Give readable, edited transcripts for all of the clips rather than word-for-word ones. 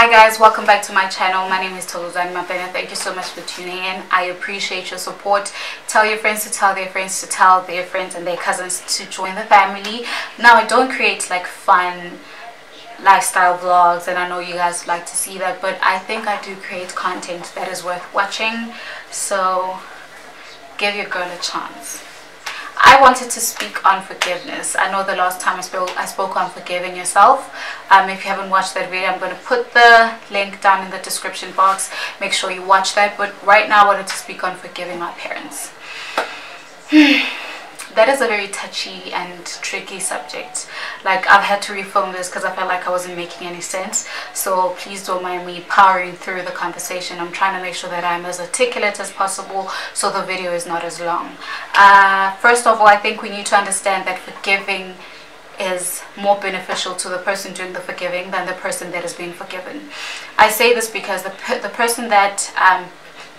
Hi guys, welcome back to my channel. My name is Toluzani Mapena. Thank you so much for tuning in. I appreciate your support. Tell your friends to tell their friends to tell their friends and their cousins to join the family. Now, I don't create like fun lifestyle vlogs, and I know you guys like to see that, but I think I do create content that is worth watching, so give your girl a chance. I wanted to speak on forgiveness. I know the last time I spoke on forgiving yourself. If you haven't watched that video, I'm going to put the link down in the description box. Make sure you watch that. But right now I wanted to speak on forgiving my parents. That is a very touchy and tricky subject. Like, I've had to refilm this because I felt like I wasn't making any sense. So please don't mind me powering through the conversation. I'm trying to make sure that I'm as articulate as possible so the video is not as long. First of all, I think we need to understand that forgiving is more beneficial to the person doing the forgiving than the person that is being forgiven. I say this because the person that,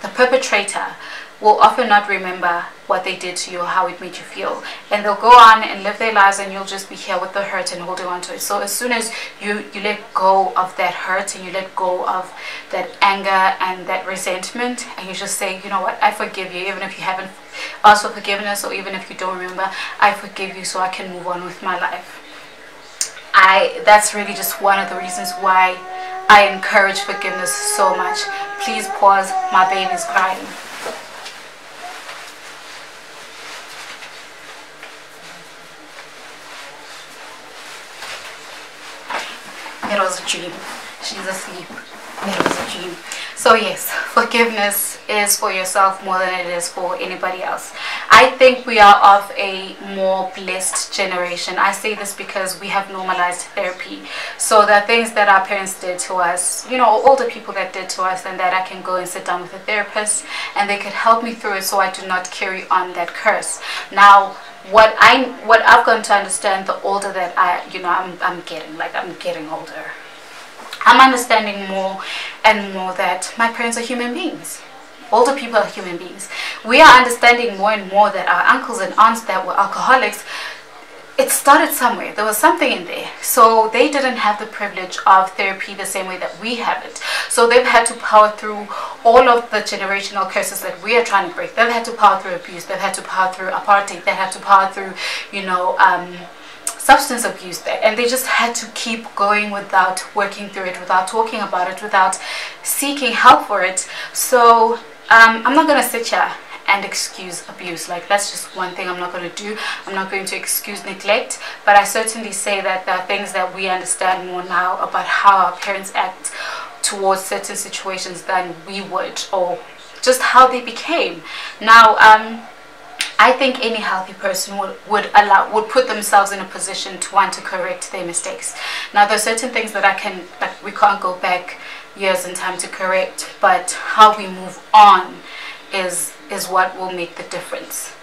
the perpetrator, will often not remember what they did to you or how it made you feel, and they'll go on and live their lives, and you'll just be here with the hurt and holding on to it. So as soon as you let go of that hurt and you let go of that anger and that resentment, and you just say, you know what, I forgive you, even if you haven't asked for forgiveness, or even if you don't remember, I forgive you so I can move on with my life. That's really just one of the reasons why I encourage forgiveness so much. Please pause, my baby's crying. It was a dream. She's asleep. It was a dream. So yes, forgiveness is for yourself more than it is for anybody else. I think we are of a more blessed generation. I say this because we have normalized therapy. So there are things that our parents did to us, you know, older people that did to us, and that I can go and sit down with a therapist and they could help me through it so I do not carry on that curse. Now, what I've come to understand the older that I'm getting older, I'm understanding more and more that my parents are human beings. Older people are human beings. We are understanding more and more that our uncles and aunts that were alcoholics, it started somewhere. There was something in there. So they didn't have the privilege of therapy the same way that we have it. So they've had to power through all of the generational curses that we are trying to break. They've had to power through abuse. They've had to power through apartheid. They've had to power through, substance abuse there. And they just had to keep going without working through it, without talking about it, without seeking help for it. So I'm not going to sit here and excuse abuse. Like, that's just one thing I'm not going to do. I'm not going to excuse neglect, but I certainly say that there are things that we understand more now about how our parents act towards certain situations than we would, or just how they became. Now, I think any healthy person would put themselves in a position to want to correct their mistakes. Now, there are certain things that we can't go back years in time to correct, but how we move on is what will make the difference.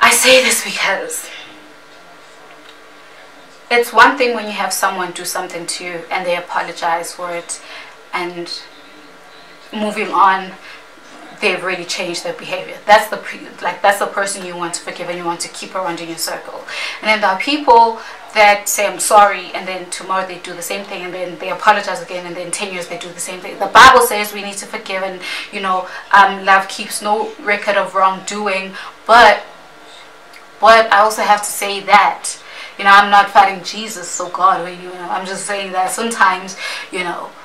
I say this because it's one thing when you have someone do something to you and they apologize for it, and moving on, they've really changed their behavior. That's the person you want to forgive and you want to keep around in your circle. And then there are people that say I'm sorry, and then tomorrow they do the same thing, and then they apologize again, and then 10 years they do the same thing. The Bible says we need to forgive, and love keeps no record of wrongdoing. But I also have to say that I'm not fighting Jesus, so God, I'm just saying that sometimes,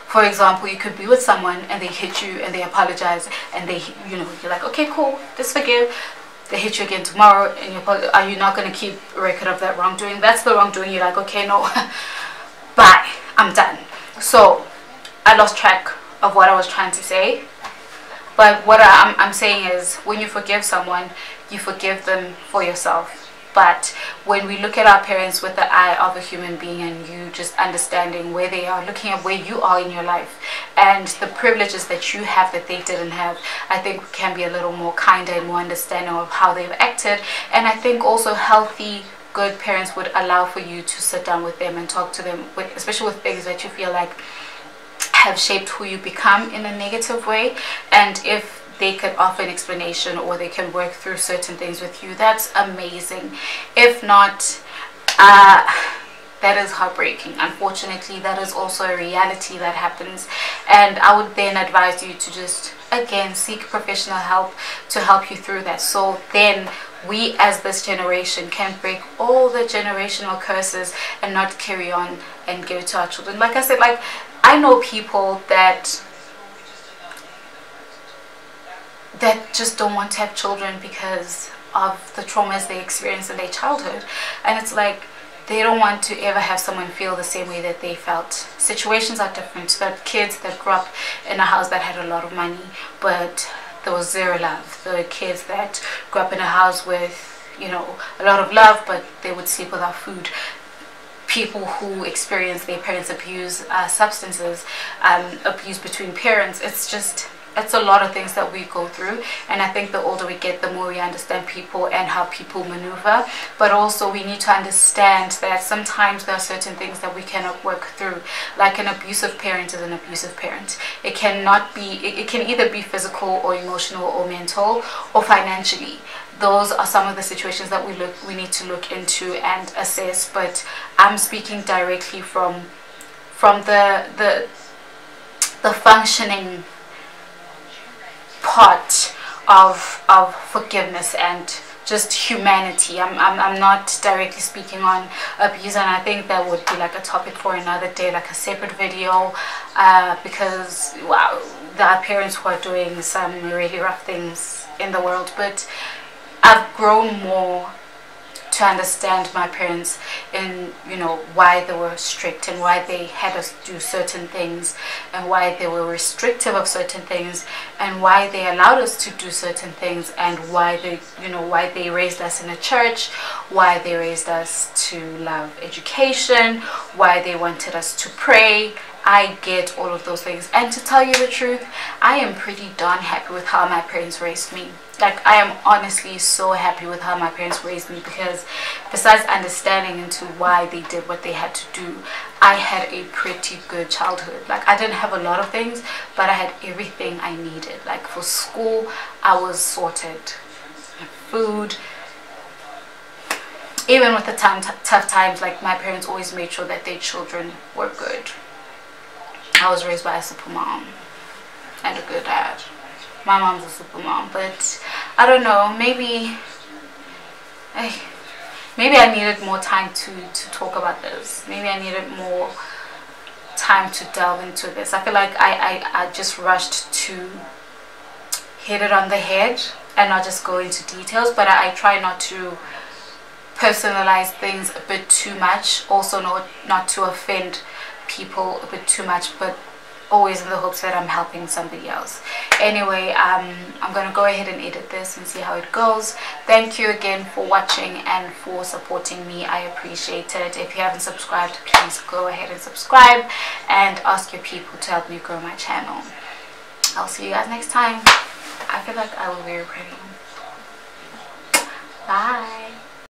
for example, you could be with someone and they hit you and they apologize, and they, you're like, okay, cool, let's forgive. They hit you again tomorrow, and are you not going to keep a record of that wrongdoing? That's the wrongdoing. You're like, okay, no, bye, I'm done. So I lost track of what I was trying to say. But what I'm saying is, when you forgive someone, you forgive them for yourself. But when we look at our parents with the eye of a human being, and you just understanding where they are, looking at where you are in your life and the privileges that you have that they didn't have, I think we can be a little more kinder and more understanding of how they've acted. And I think also healthy, good parents would allow for you to sit down with them and talk to them, especially with things that you feel like have shaped who you become in a negative way. And if they could offer an explanation, or they can work through certain things with you, that's amazing. If not, that is heartbreaking. Unfortunately, that is also a reality that happens, and I would then advise you to just again seek professional help to help you through that, so then we as this generation can break all the generational curses and not carry on and give it to our children. Like I said, like I know people that just don't want to have children because of the traumas they experienced in their childhood, and it's like they don't want to ever have someone feel the same way that they felt. Situations are different. There are kids that grew up in a house that had a lot of money, but there was zero love. There were kids that grew up in a house with, you know, a lot of love, but they would sleep without food. People who experience their parents abuse substances, abuse between parents. It's a lot of things that we go through, and I think the older we get, the more we understand people and how people maneuver. But also we need to understand that sometimes there are certain things that we cannot work through. Like an abusive parent is an abusive parent. It cannot be, it can either be physical or emotional or mental or financially. Those are some of the situations that we need to look into and assess. But I'm speaking directly from the functioning part of forgiveness and just humanity. I'm not directly speaking on abuse, and I think that would be like a topic for another day, like a separate video, because wow, there are parents who are doing some really rough things in the world. But I've grown more to understand my parents and, you know, why they were strict and why they had us do certain things and why they were restrictive of certain things and why they allowed us to do certain things and why they, you know, why they raised us in a church, why they raised us to love education, why they wanted us to pray. I get all of those things, and to tell you the truth, I am pretty darn happy with how my parents raised me. Like, I am honestly so happy with how my parents raised me, because besides understanding into why they did what they had to do, I had a pretty good childhood. Like, I didn't have a lot of things, but I had everything I needed. Like, for school, I was sorted. Food, even with the tough times, like, my parents always made sure that their children were good. I was raised by a super mom and a good dad. My mom's a super mom, but I don't know, maybe I needed more time to talk about this. Maybe I needed more time to delve into this. I feel like I just rushed to hit it on the head and not just go into details, but I try not to personalize things a bit too much, also not to offend people a bit too much, but always in the hopes that I'm helping somebody else. Anyway, I'm gonna go ahead and edit this and see how it goes. Thank you again for watching and for supporting me. I appreciate it. If you haven't subscribed, please go ahead and subscribe and ask your people to help me grow my channel. I'll see you guys next time. I feel like I will be pretty. Bye.